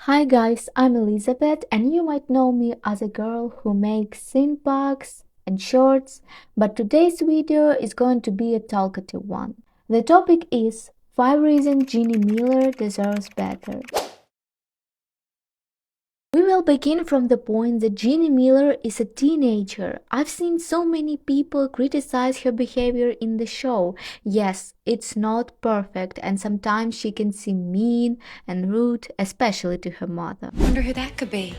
Hi guys, I'm Elizabeth and you might know me as a girl who makes synth packs and shorts, but today's video is going to be a talkative one. The topic is 5 reasons Ginny Miller deserves better. We will begin from the point that Ginny Miller is a teenager. I've seen so many people criticize her behavior in the show. Yes, it's not perfect and sometimes she can seem mean and rude, especially to her mother. Wonder who that could be.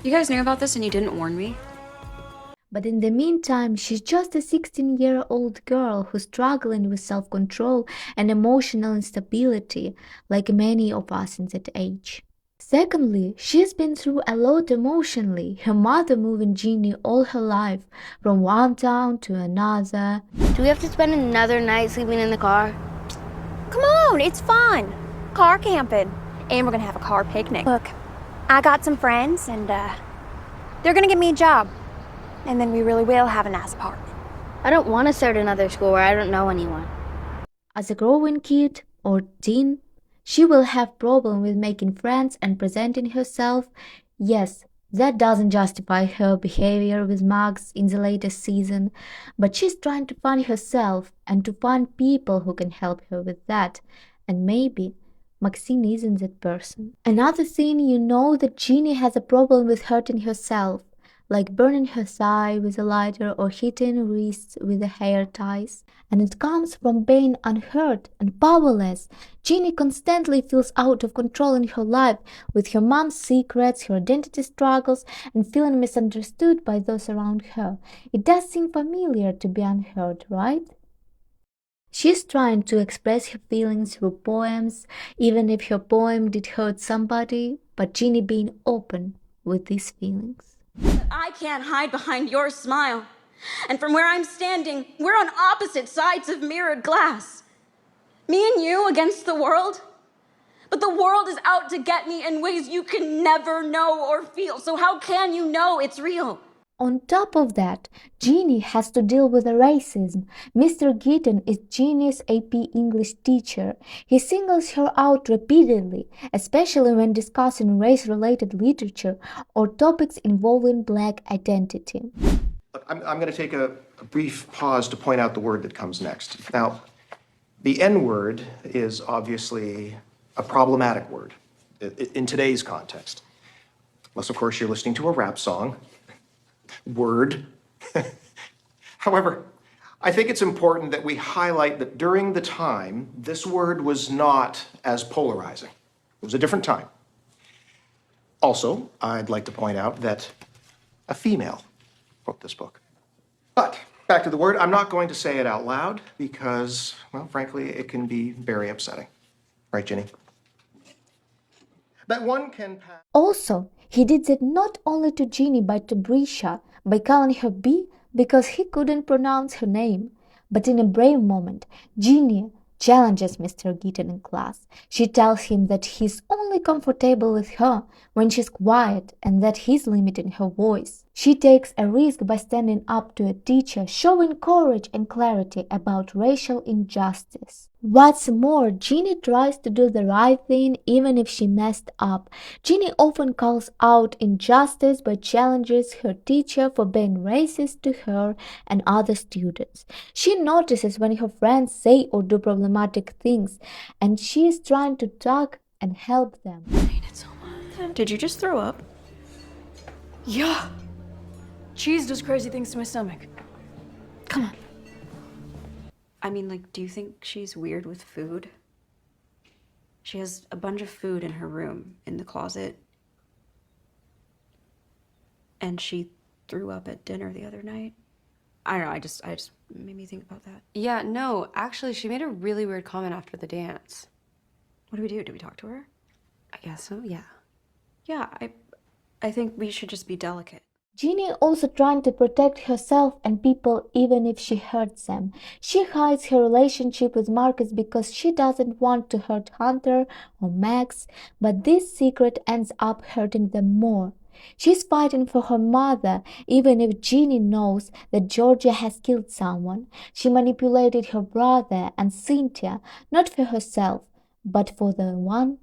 You guys knew about this and you didn't warn me? But in the meantime, she's just a 16-year-old girl who's struggling with self-control and emotional instability, like many of us in that age. Secondly, she's been through a lot emotionally, her mother moving Ginny all her life, from one town to another. Do we have to spend another night sleeping in the car? Come on, it's fun. Car camping. And we're gonna have a car picnic. Look, I got some friends and they're gonna get me a job. And then we really will have a nice apartment. I don't want to start another school where I don't know anyone. As a growing kid or teen, she will have problem with making friends and presenting herself. Yes, that doesn't justify her behavior with Max in the latest season, but she's trying to find herself and to find people who can help her with that. And maybe Maxine isn't that person. Another thing, you know that Ginny has a problem with hurting herself, like burning her thigh with a lighter or hitting wrists with the hair ties. And it comes from being unheard and powerless. Ginny constantly feels out of control in her life, with her mom's secrets, her identity struggles, and feeling misunderstood by those around her. It does seem familiar to be unheard, right? She's trying to express her feelings through poems, even if her poem did hurt somebody, but Ginny being open with these feelings. I can't hide behind your smile. And from where I'm standing, we're on opposite sides of mirrored glass. Me and you against the world. But the world is out to get me in ways you can never know or feel. So how can you know it's real? On top of that, Ginny has to deal with the racism. Mr. Gitton is Ginny's AP English teacher. He singles her out repeatedly, especially when discussing race-related literature or topics involving Black identity. I'm going to take a brief pause to point out the word that comes next. Now, the N-word is obviously a problematic word in today's context. Unless, of course, you're listening to a rap song. Word. However, I think it's important that we highlight that during the time, this word was not as polarizing. It was a different time. Also, I'd like to point out that a female wrote this book. But back to the word, I'm not going to say it out loud because, well, frankly, it can be very upsetting. Right, Ginny? That one can pass. Also, he did that not only to Ginny but to Brisha by calling her B because he couldn't pronounce her name. But in a brave moment, Ginny challenges Mr. Gitton in class. She tells him that he's only comfortable with her when she's quiet and that he's limiting her voice. She takes a risk by standing up to a teacher, showing courage and clarity about racial injustice. What's more, Ginny tries to do the right thing even if she messed up. Ginny often calls out injustice but challenges her teacher for being racist to her and other students. She notices when her friends say or do problematic things, and she is trying to talk and help them. I hate it so much. Did you just throw up? Yeah. Cheese does crazy things to my stomach. Come on. I mean, like, do you think she's weird with food? She has a bunch of food in her room, in the closet. And she threw up at dinner the other night. I don't know, I just made me think about that. Yeah, no, actually, she made a really weird comment after the dance. What do we do? Do we talk to her? I guess so, yeah. Yeah, I think we should just be delicate. Ginny also trying to protect herself and people even if she hurts them. She hides her relationship with Marcus because she doesn't want to hurt Hunter or Max, but this secret ends up hurting them more. She's fighting for her mother, even if Ginny knows that Georgia has killed someone. She manipulated her brother and Cynthia, not for herself, but for the one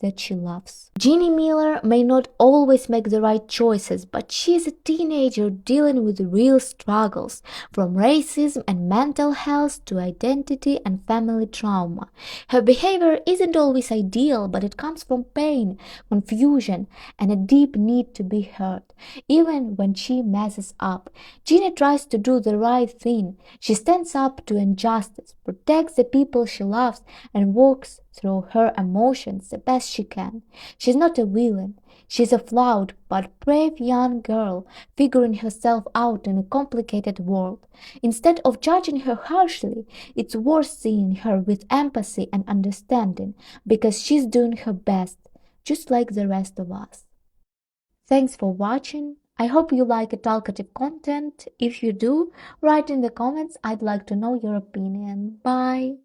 that she loves. Ginny Miller may not always make the right choices, but she is a teenager dealing with real struggles, from racism and mental health to identity and family trauma. Her behavior isn't always ideal, but it comes from pain, confusion, and a deep need to be heard. Even when she messes up, Ginny tries to do the right thing. She stands up to injustice, protects the people she loves, and works through her emotions the best she can. She's not a villain. She's a flawed but brave young girl figuring herself out in a complicated world. Instead of judging her harshly, it's worth seeing her with empathy and understanding, because she's doing her best, just like the rest of us. Thanks for watching. I hope you like talkative content. If you do, write in the comments. I'd like to know your opinion. Bye.